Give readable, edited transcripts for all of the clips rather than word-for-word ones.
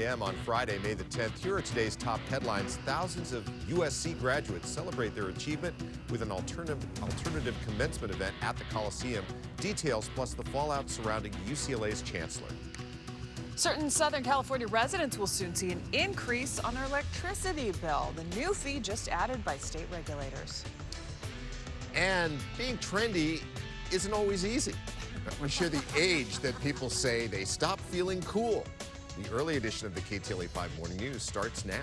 a.m. on Friday, May the 10th. Here are today's top headlines. Thousands of USC graduates celebrate their achievement with an alternative commencement event at the Coliseum. Details plus the fallout surrounding UCLA's chancellor. Certain Southern California residents will soon see an increase on their electricity bill. The new fee just added by state regulators. And being trendy isn't always easy. We share the age that people say they stop feeling cool. The early edition of the Ktla Dt 5 Morning News starts now.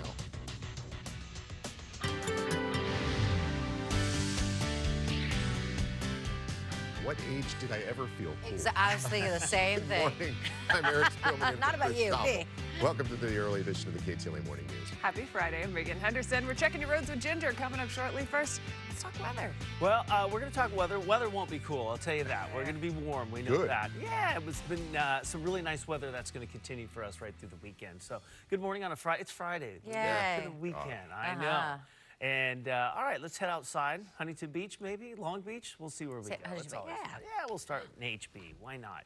What age did I ever feel cool? I was thinking the same thing. Good morning. I'm Eric Spillman. Not about you, me. Welcome to the early edition of the Ktla Dt Morning News. Happy Friday. I'm Megan Henderson. We're checking your roads with Ginger coming up shortly. First, let's talk weather. Well, we're going to talk weather. Weather won't be cool, I'll tell you that. We're going to be warm. We know that. Yeah, it's been some really nice weather that's going to continue for us right through the weekend. So, good morning on a Friday. It's Friday. Yay. For the weekend. I know. And all right, let's head outside. Huntington Beach, maybe? Long Beach? We'll see where we go. Yeah, we'll start in HB. Why not?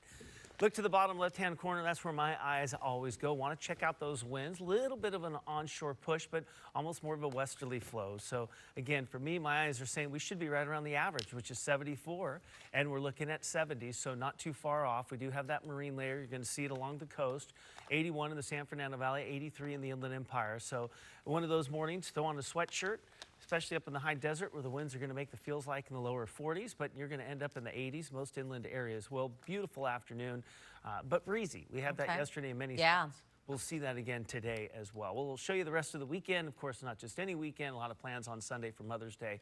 Look to the bottom left-hand corner. That's where my eyes always go. Want to check out those winds. Little bit of an onshore push, but almost more of a westerly flow. So, again, for me, my eyes are saying we should be right around the average, which is 74, and we're looking at 70, so not too far off. We do have that marine layer. You're going to see it along the coast. 81 in the San Fernando Valley, 83 in the Inland Empire. So, one of those mornings, throw on a sweatshirt, especially up in the high desert where the winds are going to make the feels like in the lower 40s, but you're going to end up in the 80s, most inland areas. Well, beautiful afternoon, but breezy. We had that yesterday in many spots. We'll see that again today as well. We'll show you the rest of the weekend. Of course, not just any weekend, a lot of plans on Sunday for Mother's Day.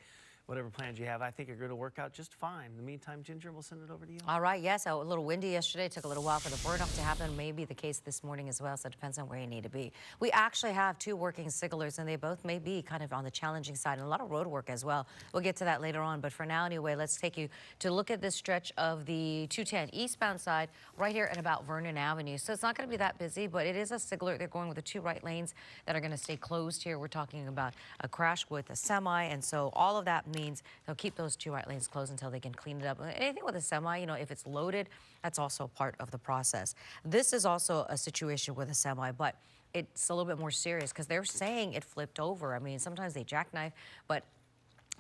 Whatever plans you have, I think are going to work out just fine. In the meantime, Ginger, we'll send it over to you. All right, yes, a little windy yesterday. Took a little while for the burn-off to happen. May be the case this morning as well, so it depends on where you need to be. We actually have two working signalers, and they both may be kind of on the challenging side, and a lot of road work as well. We'll get to that later on, but for now, anyway, let's take you to look at this stretch of the 210 eastbound side right here at about Vernon Avenue. So it's not going to be that busy, but it is a signaler. They're going with the two right lanes that are going to stay closed here. We're talking about a crash with a semi, and so all of that means they'll keep those two right lanes closed until they can clean it up. Anything with a semi, you know, if it's loaded, that's also part of the process. This is also a situation with a semi, but it's a little bit more serious because they're saying it flipped over. I mean, sometimes they jackknife, but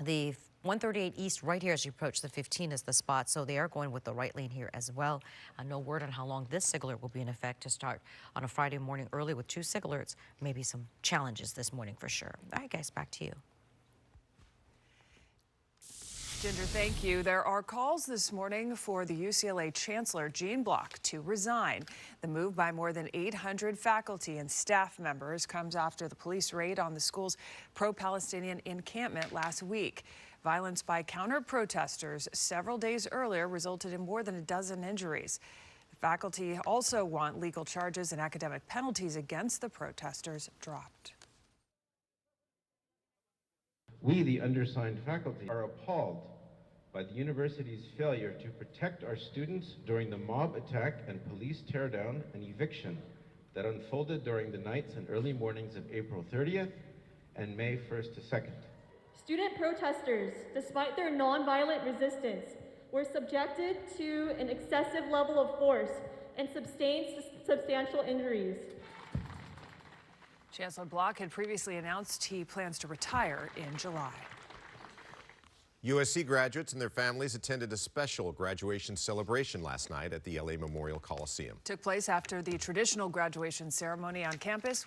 the 138 East right here as you approach the 15 is the spot, so they are going with the right lane here as well. No word on how long this signaler will be in effect to start on a Friday morning early with two signalers. Maybe some challenges this morning for sure. All right, guys, back to you. Ginger, thank you. There are calls this morning for the UCLA Chancellor, Gene Block, to resign. The move by more than 800 faculty and staff members comes after the police raid on the school's pro-Palestinian encampment last week. Violence by counter-protesters several days earlier resulted in more than a dozen injuries. The faculty also want legal charges and academic penalties against the protesters dropped. We, the undersigned faculty, are appalled by the university's failure to protect our students during the mob attack and police teardown and eviction that unfolded during the nights and early mornings of April 30th and May 1st to 2nd. Student protesters, despite their nonviolent resistance, were subjected to an excessive level of force and sustained substantial injuries. Chancellor Block had previously announced he plans to retire in July. USC graduates and their families attended a special graduation celebration last night at the LA Memorial Coliseum. Took place after the traditional graduation ceremony on campus.